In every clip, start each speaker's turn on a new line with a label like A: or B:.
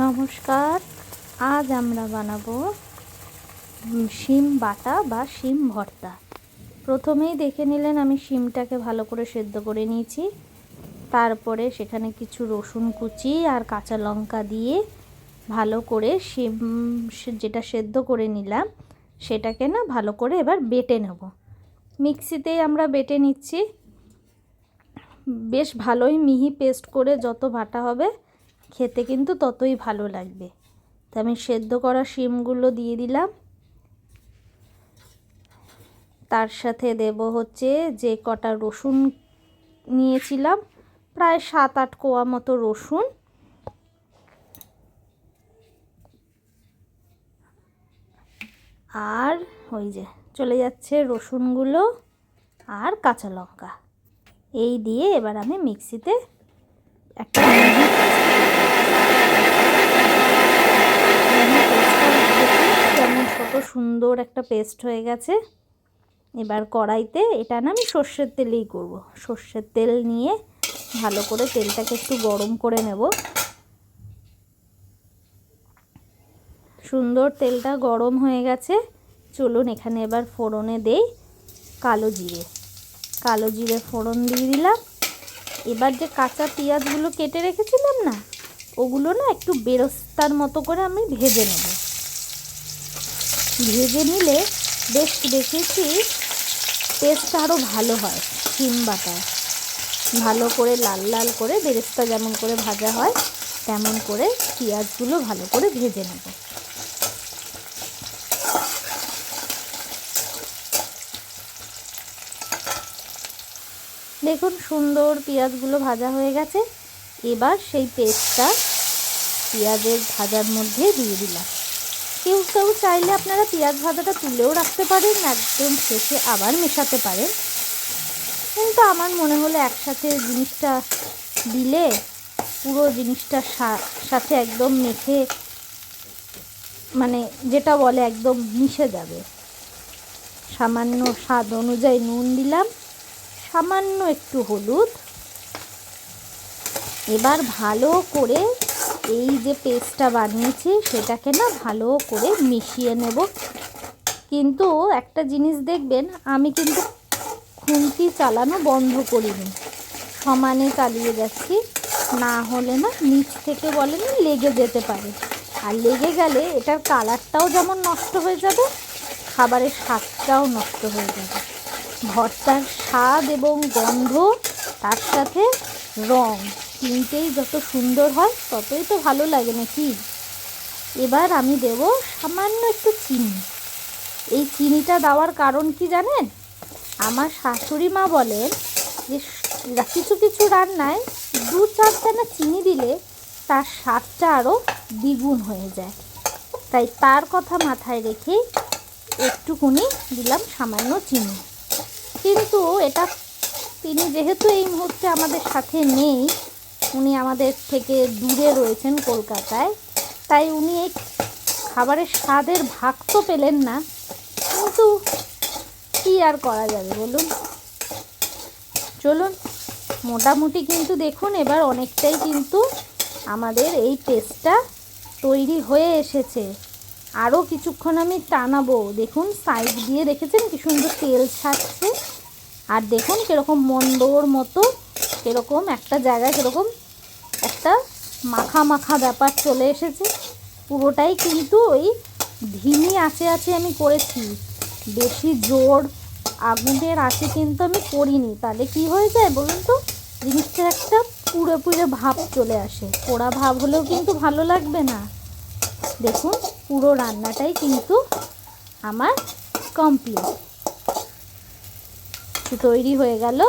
A: নমস্কার। আজ আমরা বানাবো শিম বাটা বা শিম ভর্তা। প্রথমেই দেখে নিলেন আমি শিমটাকে ভালো করে সেদ্ধ করে নিয়েছি। তারপরে সেখানে কিছু রসুন কুচি আর কাঁচা লঙ্কা দিয়ে ভালো করে শিম যেটা সেদ্ধ করে নিলাম সেটাকে ভালো করে এবার বেটে নেব। মিক্সিতেই আমরা বেটে নিচ্ছি। বেশ ভালোই মিহি পেস্ট করে যত বাটা হবে খেতে কিন্তু ততই ভালো লাগবে। তো আমি সেদ্ধ করা শিমগুলো দিয়ে দিলাম। তার সাথে দেব হচ্ছে যে কটা রসুন নিয়েছিলাম, প্রায় 7-8 কোয়া মতো রসুন, আর ওই যে চলে যাচ্ছে রসুনগুলো আর কাঁচা লঙ্কা। এই দিয়ে এবার আমি মিক্সিতে একটা কেমন ছোটো সুন্দর একটা পেস্ট হয়ে গেছে। এবার কড়াইতে এটা আমি সর্ষের তেলেই করব। সর্ষের তেল নিয়ে ভালো করে তেলটাকে একটু গরম করে নেব। সুন্দর তেলটা গরম হয়ে গেছে। চলুন এখানে এবার ফোড়নে দেই কালো জিরে ফোড়ন দিয়ে দিলাম। এবার যে কাঁচা পেঁয়াজগুলো কেটে রেখেছিলাম ওগুলো একটু বেরেস্তার মতো করে আমি ভেজে নেব। ভেজে নিলে বেশ দেখেছি টেস্টটা আরও ভালো হয়। শিম বাটায় ভালো করে লাল লাল করে বেরেস্তা যেমন করে ভাজা হয় তেমন করে পেঁয়াজগুলো ভালো করে ভেজে নেব। দেখুন সুন্দর পেঁয়াজগুলো ভাজা হয়ে গেছে। এবার সেই পেস্টটা পেঁয়াজের ভাজার মধ্যে দিয়ে দিলাম। কেউ কেউ চাইলে আপনারা পেঁয়াজ ভাজাটা তুলেও রাখতে পারেন, একদম শেষে আবার মেশাতে পারেন। কিন্তু আমার মনে হলো একসাথে জিনিসটা দিলে পুরো জিনিসটার সাথে একদম মেখে যেটা বলে একদম মিশে যাবে। সামান্য স্বাদ অনুযায়ী নুন দিলাম, সামান্য একটু হলুদ। এবার ভালো করে এই যে পেস্টটা বানিয়েছি সেটাকে ভালো করে মিশিয়ে নেব। কিন্তু একটা জিনিস দেখবেন, আমি কিন্তু খুন্তি চালানো বন্ধ করিনি, সমানে চালিয়ে যাচ্ছি। না হলে নিচ থেকে লেগে যেতে পারে। আর লেগে গেলে এটার কালারটাও যেমন নষ্ট হয়ে যাবে, খাবারের স্বাদটাও নষ্ট হয়ে যাবে। ভর্তার স্বাদ এবং গন্ধ তার সাথে রং তিনটেই যত সুন্দর হয় ততই তো ভালো লাগে নাকি। এবার আমি দেব সামান্য একটু চিনি। এই চিনিটা দেওয়ার কারণ কি জানেন? আমার শাশুড়ি মা বলেন যে কিছু কিছু রান্নায় 2-4 দানা চিনি দিলে তার স্বাদটা আরও দ্বিগুণ হয়ে যায়। তাই তার কথা মাথায় রেখে একটুকুনি দিলাম সামান্য চিনি। কিন্তু এটা তিনি যেহেতু এই মুহূর্তে আমাদের সাথে নেই, উনি আমাদের থেকে দূরে রয়েছেন কলকাতায়, তাই উনি এই খাবারের স্বাদের ভাগ তো পেলেন না। কিন্তু কী আর করা যাবে বলুন। চলুন, মোটামুটি কিন্তু দেখুন এবার অনেকটাই কিন্তু আমাদের এই পেস্টটা তৈরি হয়ে এসেছে। আরও কিছুক্ষণ আমি টানাবো। দেখুন সাইড দিয়ে দেখেছেন কি সুন্দর তেল ছাড়ছে। আর দেখুন কীরকম মন্ডর মতো কীরকম একটা জায়গায় কীরকম একটা মাখা মাখা ব্যাপার চলে এসেছে। পুরোটাই কিন্তু ওই ধিমি আঁচে আমি করেছি, বেশি জোর আগুনের আঁচে কিন্তু আমি করিনি। তাহলে কি হয়ে যায় বলুন তো, জিনিসটার একটা পুড়ে পুড়ে ভাব চলে আসে। পোড়া ভাব হলেও কিন্তু ভালো লাগবে না। দেখুন পুরো রান্নাটাই কিন্তু আমার কমপ্লিট। তৈরি হয়ে গেল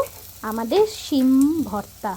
A: আমাদের শিম ভর্তা।